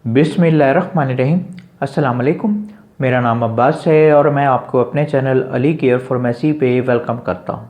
बिस्मिल्लाहिर्रहमानिर्रहीम। अस्सलाम वालेकुम। मेरा नाम अब्बास है और मैं आपको अपने चैनल अली केयर फार्मेसी पे वेलकम करता हूँ।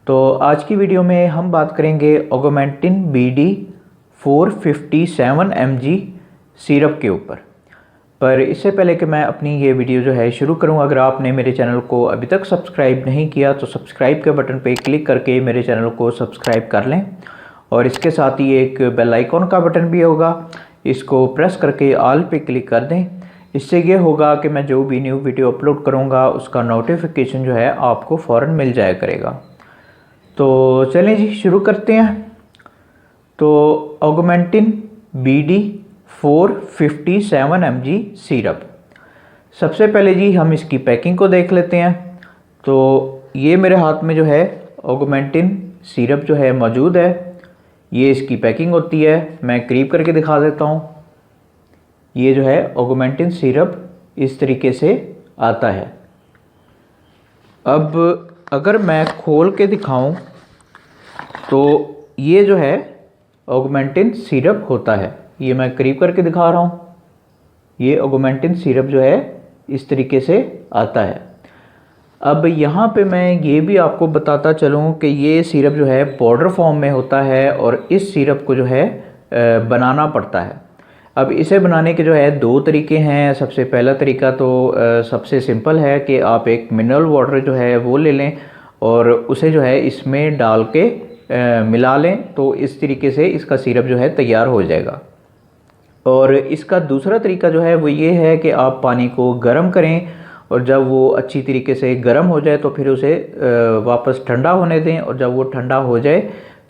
तो आज की वीडियो में हम बात करेंगे ऑगमेंटिन BD 457 mg सिरप के ऊपर। पर इससे पहले कि मैं अपनी ये वीडियो जो है शुरू करूँ, अगर आपने मेरे चैनल को अभी तक सब्सक्राइब नहीं किया तो सब्सक्राइब के बटन पे क्लिक करके मेरे चैनल को सब्सक्राइब कर लें और इसके साथ ही एक बेल आइकॉन का बटन भी होगा, इसको प्रेस करके ऑल पे क्लिक कर दें। इससे ये होगा कि मैं जो भी न्यू वीडियो अपलोड करूँगा उसका नोटिफिकेशन जो है आपको फ़ौरन मिल जाया करेगा। तो चलें जी शुरू करते हैं। तो ऑगमेंटिन BD 457 mg सिरप, सबसे पहले जी हम इसकी पैकिंग को देख लेते हैं। तो ये मेरे हाथ में जो है ऑगमेंटिन सिरप जो है मौजूद है, ये इसकी पैकिंग होती है। मैं करीब करके दिखा देता हूँ। ये जो है ऑगमेंटिन सिरप इस तरीके से आता है। अब अगर मैं खोल के दिखाऊं तो ये जो है ऑगमेंटिन सिरप होता है। ये मैं करीब करके दिखा रहा हूँ। ये ऑगमेंटिन सिरप जो है इस तरीके से आता है। अब यहाँ पे मैं ये भी आपको बताता चलूँ कि ये सिरप जो है पाउडर फॉर्म में होता है और इस सिरप को जो है बनाना पड़ता है। अब इसे बनाने के जो है दो तरीके हैं। सबसे पहला तरीका तो सबसे सिंपल है कि आप एक मिनरल वाटर जो है वो ले लें और उसे जो है इसमें डाल के मिला लें, तो इस तरीके से इसका सिरप जो है तैयार हो जाएगा। और इसका दूसरा तरीका जो है वो ये है कि आप पानी को गर्म करें और जब वो अच्छी तरीके से गर्म हो जाए तो फिर उसे वापस ठंडा होने दें और जब वो ठंडा हो जाए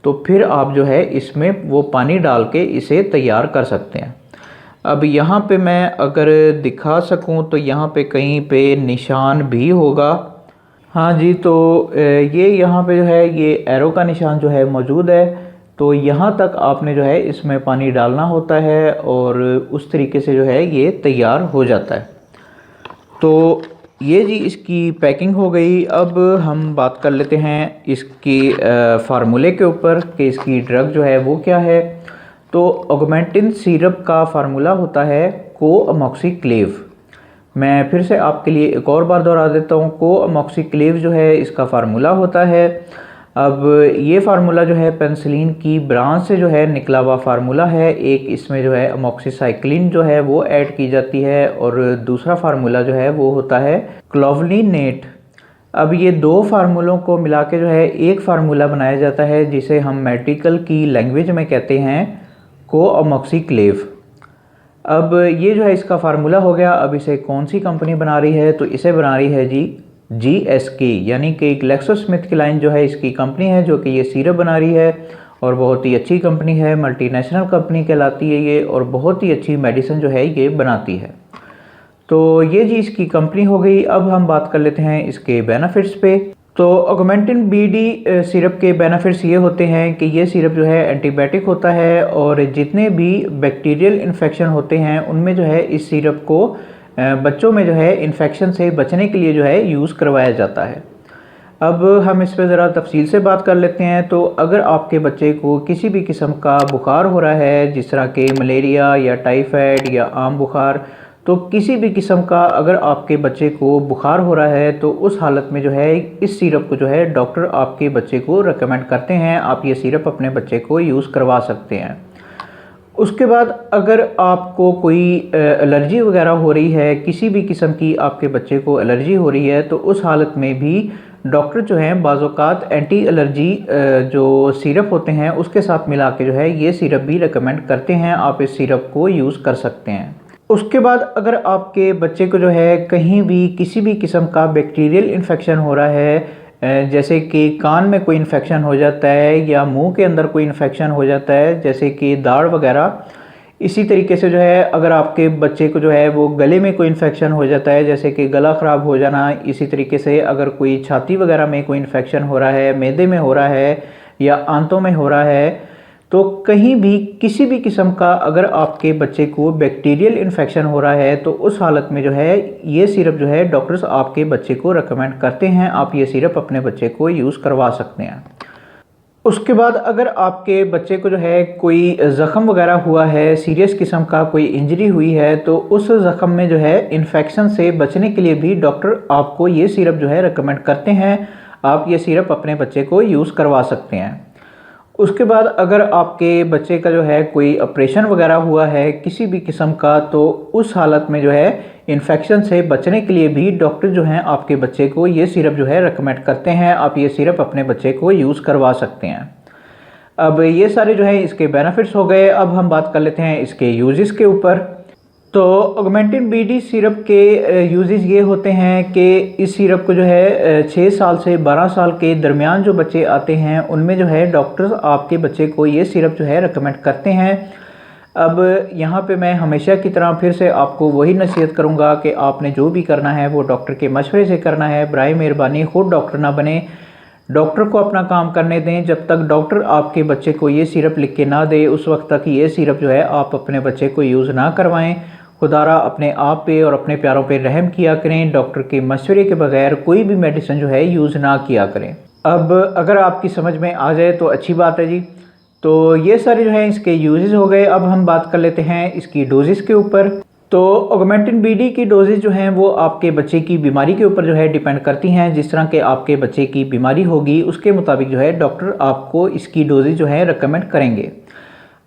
तो फिर आप जो है इसमें वो पानी डाल के इसे तैयार कर सकते हैं। अब यहाँ पे मैं अगर दिखा सकूँ तो यहाँ पे कहीं पे निशान भी होगा। हाँ जी, तो ये यहाँ पे जो है ये एरो का निशान जो है मौजूद है। तो यहाँ तक आपने जो है इसमें पानी डालना होता है और उस तरीके से जो है ये तैयार हो जाता है। तो ये जी इसकी पैकिंग हो गई। अब हम बात कर लेते हैं इसकी फार्मूले के ऊपर कि इसकी ड्रग जो है वो क्या है। तो ऑगमेंटिन सिरप का फार्मूला होता है कोअमोक्सिक्लेव। मैं फिर से आपके लिए एक और बार दोहरा देता हूँ। कोअमोक्सिक्लेव जो है इसका फार्मूला होता है। अब ये फार्मूला जो है पेनिसिलिन की ब्रांच से जो है निकला हुआ फार्मूला है। एक इसमें जो है अमोक्सिसाइक्लिन जो है वो ऐड की जाती है और दूसरा फार्मूला जो है वो होता है क्लोवलिनेट। अब ये दो फार्मूलों को मिला के जो है एक फार्मूला बनाया जाता है जिसे हम मेडिकल की लैंग्वेज में कहते हैं कोअमोक्सिक्लेव। अब ये जो है इसका फार्मूला हो गया। अब इसे कौन सी कंपनी बना रही है, तो इसे बना रही है जी GSK, यानी कि ग्लैक्सोस्मिथक्लाइन जो है इसकी कंपनी है जो कि ये सिरप बना रही है और बहुत ही अच्छी कंपनी है, मल्टीनेशनल कंपनी कहलाती है ये और बहुत ही अच्छी मेडिसिन जो है ये बनाती है। तो ये जी इसकी कंपनी हो गई। अब हम बात कर लेते हैं इसके बेनिफिट्स पे। तो ऑगमेंटिन BD सिरप के बेनिफिट्स ये होते हैं कि ये सिरप जो है एंटीबायोटिक होता है और जितने भी बैक्टीरियल इन्फेक्शन होते हैं उनमें जो है इस सिरप को बच्चों में जो है इन्फेक्शन से बचने के लिए जो है यूज़ करवाया जाता है। अब हम इस पर ज़रा तफसील से बात कर लेते हैं। तो अगर आपके बच्चे को किसी भी किस्म का बुखार हो रहा है, जिस तरह के मलेरिया या टाइफाइड या आम बुखार, तो किसी भी किस्म का अगर आपके बच्चे को बुखार हो रहा है तो उस हालत में जो है इस सिरप को जो है डॉक्टर आपके बच्चे को रेकमेंड करते हैं। आप ये सिरप अपने बच्चे को यूज़ करवा सकते हैं। उसके बाद अगर आपको कोई एलर्जी वगैरह हो रही है, किसी भी किस्म की आपके बच्चे को एलर्जी हो रही है, तो उस हालत में भी डॉक्टर जो हैं बाज़-औक़ात एंटी एलर्जी जो सिरप होते हैं उसके साथ मिला के जो है ये सिरप भी रेकमेंड करते हैं। आप इस सिरप को यूज़ कर सकते हैं। उसके बाद अगर आपके बच्चे को जो है कहीं भी किसी भी किस्म का बैक्टीरियल इन्फेक्शन हो रहा है, जैसे कि कान में कोई इन्फेक्शन हो जाता है या मुंह के अंदर कोई इन्फेक्शन हो जाता है जैसे कि दाढ़ वगैरह, इसी तरीके से जो है अगर आपके बच्चे को जो है वो गले में कोई इन्फेक्शन हो जाता है जैसे कि गला ख़राब हो जाना, इसी तरीके से अगर कोई छाती वगैरह में कोई इन्फेक्शन हो रहा है, मैदे में हो रहा है या आंतों में हो रहा है, तो कहीं भी किसी भी किस्म का अगर आपके बच्चे को बैक्टीरियल इन्फेक्शन हो रहा है तो उस हालत में जो है ये सिरप जो है डॉक्टर्स आपके बच्चे को रेकमेंड करते हैं। आप ये सिरप अपने बच्चे को यूज़ करवा सकते हैं। उसके बाद अगर आपके बच्चे को जो है कोई ज़ख़म वगैरह हुआ है, सीरियस किस्म का कोई इंजरी हुई है, तो उस ज़ख़म में जो है इन्फेक्शन से बचने के लिए भी डॉक्टर आपको ये सिरप जो है रेकमेंड करते हैं। आप ये सिरप अपने बच्चे को यूज़ करवा सकते हैं। उसके बाद अगर आपके बच्चे का जो है कोई ऑपरेशन वगैरह हुआ है किसी भी किस्म का, तो उस हालत में जो है इन्फेक्शन से बचने के लिए भी डॉक्टर जो हैं आपके बच्चे को ये सिरप जो है रेकमेंड करते हैं। आप ये सिरप अपने बच्चे को यूज़ करवा सकते हैं। अब ये सारे जो है इसके बेनिफिट्स हो गए। अब हम बात कर लेते हैं इसके यूजेस के ऊपर। तो ऑगमेंटिन बीडी सिरप के यूजेस ये होते हैं कि इस सिरप को जो है 6 साल से 12 साल के दरमियान जो बच्चे आते हैं उनमें जो है डॉक्टर्स आपके बच्चे को ये सिरप जो है रेकमेंड करते हैं। अब यहाँ पे मैं हमेशा की तरह फिर से आपको वही नसीहत करूँगा कि आपने जो भी करना है वो डॉक्टर के मशवरे से करना है। बराए मेहरबानी खुद डॉक्टर ना बने, डॉक्टर को अपना काम करने दें। जब तक डॉक्टर आपके बच्चे को ये सिरप लिख के ना दे उस वक्त तक ये सिरप जो है आप अपने बच्चे को यूज़ ना करवाएं। खुदारा अपने आप पे और अपने प्यारों पे रहम किया करें। डॉक्टर के मशवरे के बगैर कोई भी मेडिसिन जो है यूज़ ना किया करें। अब अगर आपकी समझ में आ जाए तो अच्छी बात है जी। तो ये सारे जो है इसके यूजेस हो गए। अब हम बात कर लेते हैं इसकी डोजेस के ऊपर। तो ऑगमेंटिन बीडी की डोजेज जो हैं वो आपके बच्चे की बीमारी के ऊपर जो है डिपेंड करती हैं। जिस तरह के आपके बच्चे की बीमारी होगी उसके मुताबिक जो है डॉक्टर आपको इसकी डोजेज जो है रेकमेंड करेंगे।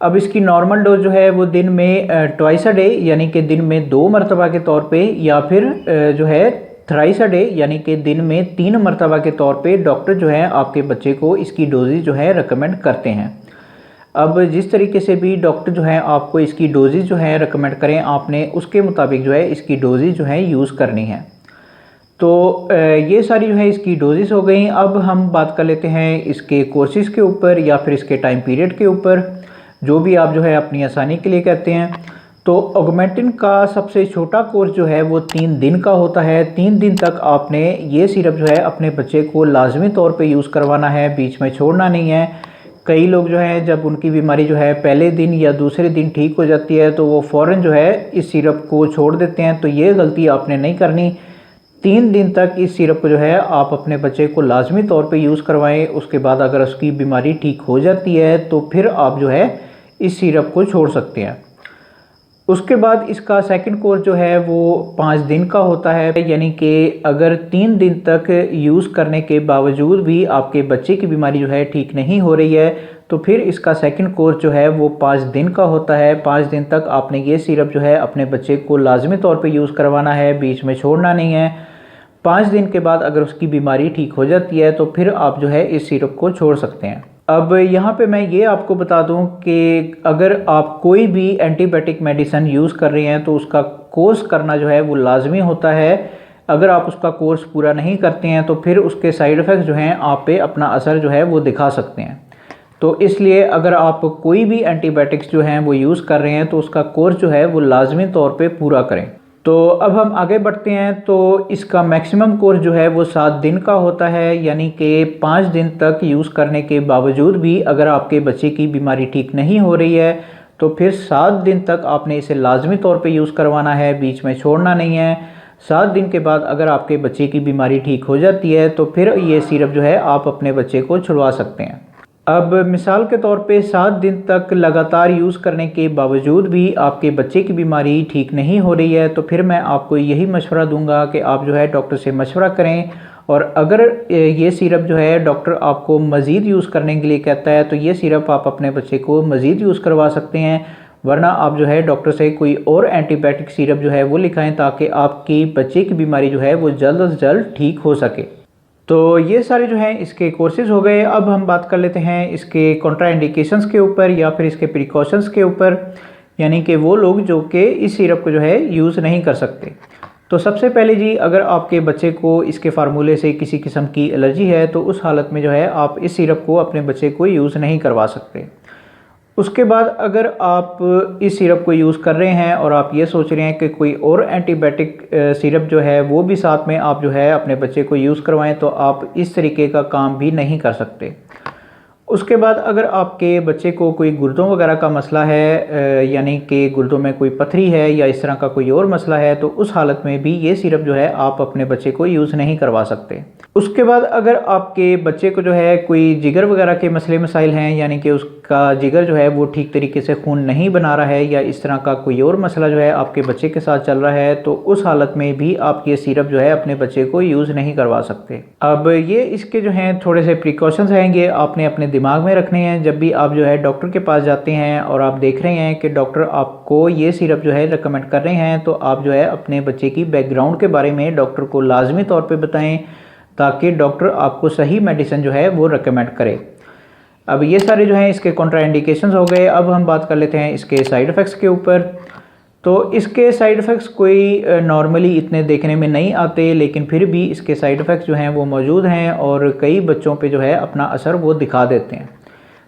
अब इसकी नॉर्मल डोज जो है वो दिन में ट्वाइस अ डे यानी कि दिन में 2 मरतबा के तौर पे, या फिर जो है थ्राइस अ डे यानी कि दिन में 3 मरतबा के तौर पे डॉक्टर जो है आपके बच्चे को इसकी डोजेज जो है रेकमेंड करते हैं। अब जिस तरीके से भी डॉक्टर जो है आपको इसकी डोजेज जो है रेकमेंड करें आपने उसके मुताबिक जो है इसकी डोजेज जो है यूज़ करनी है। तो ये सारी जो है इसकी डोजेस हो गई। अब हम बात कर लेते हैं इसके कोर्सेज़ के ऊपर या फिर इसके टाइम पीरियड के ऊपर, जो भी आप जो है अपनी आसानी के लिए कहते हैं। तो ऑगमेंटिन का सबसे छोटा कोर्स जो है वो 3 दिन का होता है। 3 दिन तक आपने ये सिरप जो है अपने बच्चे को लाजमी तौर पे यूज़ करवाना है, बीच में छोड़ना नहीं है। कई लोग जो हैं जब उनकी बीमारी जो है पहले दिन या दूसरे दिन ठीक हो जाती है तो वो फ़ौरन जो है इस सिरप को छोड़ देते हैं। तो ये गलती आपने नहीं करनी। 3 दिन तक इस सिरप को जो है आप अपने बच्चे को लाजमी तौर पे यूज़ करवाएं। उसके बाद अगर उसकी बीमारी ठीक हो जाती है तो फिर आप जो है इस सिरप को छोड़ सकते हैं। उसके बाद इसका सेकंड कोर्स जो है वो 5 दिन का होता है, यानी कि अगर 3 दिन तक यूज़ करने के बावजूद भी आपके बच्चे की बीमारी जो है ठीक नहीं हो रही है तो फिर इसका सेकंड कोर्स जो है वो 5 दिन का होता है। 5 दिन तक आपने ये सिरप जो है अपने बच्चे को लाजमी तौर पे यूज़ करवाना है, बीच में छोड़ना नहीं है। 5 दिन के बाद अगर उसकी बीमारी ठीक हो जाती है तो फिर आप जो है इस सिरप को छोड़ सकते हैं। अब यहाँ पे मैं ये आपको बता दूँ कि अगर आप कोई भी एंटीबायोटिक मेडिसिन यूज़ कर रहे हैं तो उसका कोर्स करना जो है वो लाजमी होता है। अगर आप उसका कोर्स पूरा नहीं करते हैं तो फिर उसके साइड इफ़ेक्ट्स जो हैं आप पे अपना असर जो है वो दिखा सकते हैं। तो इसलिए अगर आप कोई भी एंटीबायोटिक्स जो हैं वो यूज़ कर रहे हैं तो उसका कोर्स जो है वो लाजमी तौर पे पूरा करें। तो अब हम आगे बढ़ते हैं। तो इसका मैक्सिमम कोर्स जो है वो 7 दिन का होता है, यानी कि 5 दिन तक यूज़ करने के बावजूद भी अगर आपके बच्चे की बीमारी ठीक नहीं हो रही है तो फिर 7 दिन तक आपने इसे लाजमी तौर पे यूज़ करवाना है, बीच में छोड़ना नहीं है। 7 दिन के बाद अगर आपके बच्चे की बीमारी ठीक हो जाती है तो फिर ये सिरप जो है आप अपने बच्चे को छुड़वा सकते हैं। अब मिसाल के तौर पे 7 दिन तक लगातार यूज़ करने के बावजूद भी आपके बच्चे की बीमारी ठीक नहीं हो रही है तो फिर मैं आपको यही मशवरा दूंगा कि आप जो है डॉक्टर से मशवरा करें। और अगर ये सिरप जो है डॉक्टर आपको मज़ीद यूज़ करने के लिए कहता है तो ये सिरप आप अपने बच्चे को मज़ीद यूज़ करवा सकते हैं, वरना आप जो है डॉक्टर से कोई और एंटीबायोटिक सिरप जो है वो लिखाएँ ताकि आपकी बच्चे की बीमारी जो है वो जल्द से जल्द ठीक हो सके। तो ये सारे जो हैं इसके कोर्सेज़ हो गए। अब हम बात कर लेते हैं इसके कॉन्ट्राइंडिकेशंस के ऊपर या फिर इसके प्रिकॉशंस के ऊपर, यानी कि वो लोग जो कि इस सिरप को जो है यूज़ नहीं कर सकते। तो सबसे पहले जी, अगर आपके बच्चे को इसके फार्मूले से किसी किस्म की एलर्जी है तो उस हालत में जो है आप इस सिरप को अपने बच्चे को यूज़ नहीं करवा सकते। उसके बाद अगर आप इस सिरप को यूज़ कर रहे हैं और आप ये सोच रहे हैं कि कोई और एंटीबायोटिक सिरप जो है वो भी साथ में आप जो है अपने बच्चे को यूज़ करवाएं तो आप इस तरीके का काम भी नहीं कर सकते। उसके बाद अगर आपके बच्चे को कोई गुर्दों वगैरह का मसला है, यानी कि गुर्दों में कोई पथरी है या इस तरह का कोई और मसला है, तो उस हालत में भी ये सिरप जो है आप अपने बच्चे को यूज़ नहीं करवा सकते। उसके बाद अगर आपके बच्चे को जो है कोई जिगर वगैरह के मसले मसाइल हैं, यानी कि उसका जिगर जो है वो ठीक तरीके से खून नहीं बना रहा है या इस तरह का कोई और मसला जो है आपके बच्चे के साथ चल रहा है, तो उस हालत में भी आप ये सिरप जो है अपने बच्चे को यूज़ नहीं करवा सकते। अब ये इसके जो हैं थोड़े से प्रिकॉशंस हैं, ये आपने अपने दिमाग में रखने हैं। जब भी आप जो है डॉक्टर के पास जाते हैं और आप देख रहे हैं कि डॉक्टर आपको ये सिरप जो है रिकमेंड कर रहे हैं, तो आप जो है अपने बच्चे की बैकग्राउंड के बारे में डॉक्टर को लाजमी तौर पर बताएँ, ताकि डॉक्टर आपको सही मेडिसिन जो है वो रेकमेंड करे। अब ये सारे जो हैं इसके कॉन्ट्राइंडिकेशंस हो गए। अब हम बात कर लेते हैं इसके साइड इफ़ेक्ट्स के ऊपर। तो इसके साइड इफ़ेक्ट्स कोई नॉर्मली इतने देखने में नहीं आते, लेकिन फिर भी इसके साइड इफ़ेक्ट्स जो हैं वो मौजूद हैं और कई बच्चों पे जो है अपना असर वो दिखा देते हैं,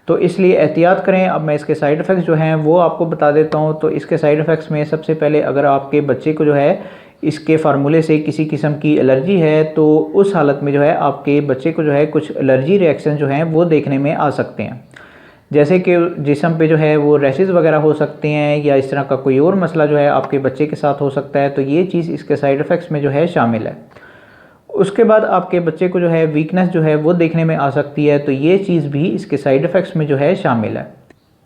तो इसलिए एहतियात करें। अब मैं इसके साइड इफ़ेक्ट्स जो हैं वो आपको बता देता हूँ। तो इसके साइड इफ़ेक्ट्स में सबसे पहले, अगर आपके बच्चे को जो है इसके फार्मूले से किसी किस्म की एलर्जी है, तो उस हालत में जो है आपके बच्चे को जो है कुछ एलर्जी रिएक्शन जो हैं वो देखने में आ सकते हैं, जैसे कि जिस्म पे जो है वो रैशेज़ वगैरह हो सकते हैं या इस तरह का कोई और मसला जो है आपके बच्चे के साथ हो सकता है। तो ये चीज़ इसके साइड इफ़ेक्ट्स में जो है शामिल है। उसके बाद आपके बच्चे को जो है वीकनेस जो है वो देखने में आ सकती है, तो ये चीज़ भी इसके साइड इफ़ेक्ट्स में जो है शामिल है।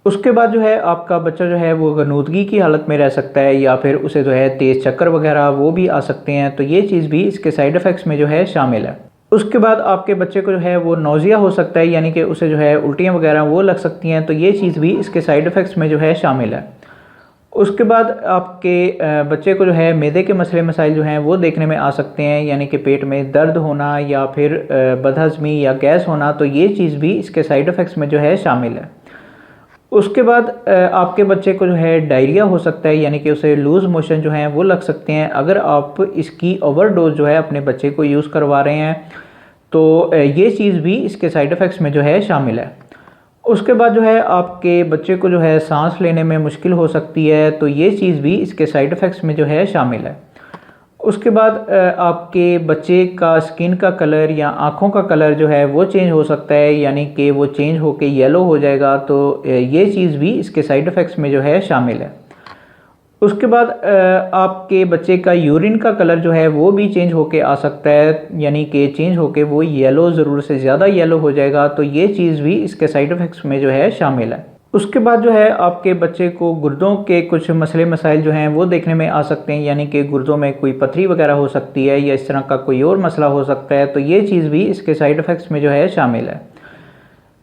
उसके बाद जो है आपका बच्चा जो है वो गनूदगी की हालत में रह सकता है या फिर उसे जो है तेज़ चक्कर वगैरह वो भी आ सकते हैं, तो ये चीज़ भी इसके साइड इफ़ेक्ट्स में जो है शामिल है। उसके बाद आपके बच्चे को जो है वो नौजिया हो सकता है, यानी कि उसे जो है उल्टियाँ वगैरह वो लग सकती हैं, तो ये चीज़ भी इसके साइड इफ़ेक्ट्स में जो है शामिल है। उसके बाद आपके बच्चे को जो है मैदे के मसले मसाइल जो हैं वो देखने में आ सकते हैं, यानी कि पेट में दर्द होना या फिर बदहज़मी या गैस होना, तो ये चीज़ भी इसके साइड इफ़ेक्ट्स में जो है शामिल है। उसके बाद आपके बच्चे को जो है डायरिया हो सकता है, यानी कि उसे लूज़ मोशन जो हैं वो लग सकते हैं अगर आप इसकी ओवरडोज जो है अपने बच्चे को यूज़ करवा रहे हैं, तो ये चीज़ भी इसके साइड इफ़ेक्ट्स में जो है शामिल है। उसके बाद जो है आपके बच्चे को जो है सांस लेने में मुश्किल हो सकती है, तो ये चीज़ भी इसके साइड इफ़ेक्ट्स में जो है शामिल है। उसके बाद आपके बच्चे का स्किन का कलर या आँखों का कलर जो है वो चेंज हो सकता है, यानी कि वो चेंज होके येलो हो जाएगा, तो ये चीज़ भी इसके साइड इफ़ेक्ट्स में जो है शामिल है। उसके बाद आपके बच्चे का यूरिन का कलर जो है वो भी चेंज होके आ सकता है, यानी कि चेंज होके वो येलो ज़रूरत से ज़्यादा येलो हो जाएगा, तो ये चीज़ भी इसके साइड इफ़ेक्ट्स में जो है शामिल है। उसके बाद जो है आपके बच्चे को गुर्दों के कुछ मसले मसाइल जो हैं वो देखने में आ सकते हैं, यानी कि गुर्दों में कोई पथरी वगैरह हो सकती है या इस तरह का कोई और मसला हो सकता है, तो ये चीज़ भी इसके साइड इफ़ेक्ट्स में जो है शामिल है।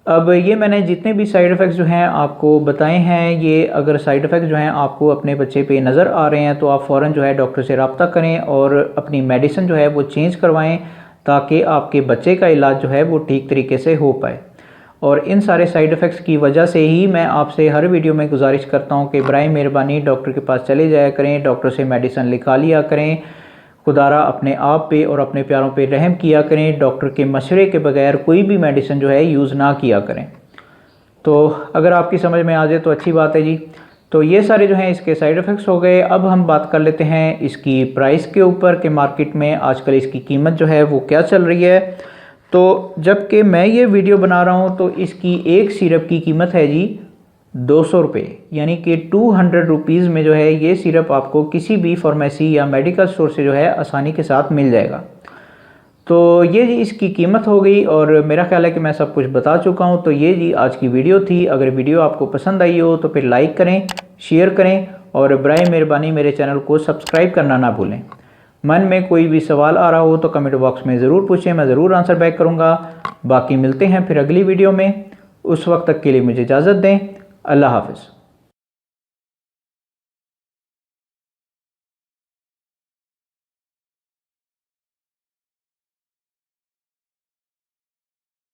अब ये मैंने जितने भी साइड इफ़ेक्ट्स जो हैं आपको बताए हैं, ये अगर साइड इफ़ेक्ट जो हैं आपको अपने बच्चे पे नज़र आ रहे हैं, तो आप फ़ौरन जो है डॉक्टर से रब्ता करें और अपनी मेडिसिन जो है वो चेंज करवाएं, ताकि आपके बच्चे का इलाज जो है वो ठीक तरीके से हो पाए। और इन सारे साइड इफ़ेक्ट्स की वजह से ही मैं आपसे हर वीडियो में गुजारिश करता हूं कि बराए मेहरबानी डॉक्टर के पास चले जाया करें, डॉक्टर से मेडिसिन लिखा लिया करें, खुदारा अपने आप पे और अपने प्यारों पे रहम किया करें, डॉक्टर के मशवरे के बगैर कोई भी मेडिसिन जो है यूज़ ना किया करें। तो अगर आपकी समझ में आ जाए तो अच्छी बात है जी। तो ये सारे जो हैं इसके साइड इफ़ेक्ट्स हो गए। अब हम बात कर लेते हैं इसकी प्राइस के ऊपर कि मार्केट में आजकल इसकी कीमत जो है वो क्या चल रही है। तो जबकि मैं ये वीडियो बना रहा हूँ तो इसकी एक सिरप की कीमत है जी 200 रुपये, यानी कि 200 रुपीज़ में जो है ये सिरप आपको किसी भी फार्मेसी या मेडिकल स्टोर से जो है आसानी के साथ मिल जाएगा। तो ये जी इसकी कीमत हो गई और मेरा ख्याल है कि मैं सब कुछ बता चुका हूँ। तो ये जी आज की वीडियो थी। अगर वीडियो आपको पसंद आई हो तो फिर लाइक करें, शेयर करें और बराए मेहरबानी मेरे चैनल को सब्सक्राइब करना ना भूलें। मन में कोई भी सवाल आ रहा हो तो कमेंट बॉक्स में ज़रूर पूछें, मैं ज़रूर आंसर बैक करूँगा। बाकी मिलते हैं फिर अगली वीडियो में, उस वक्त तक के लिए मुझे इजाज़त दें। अल्लाह हाफ़िज़।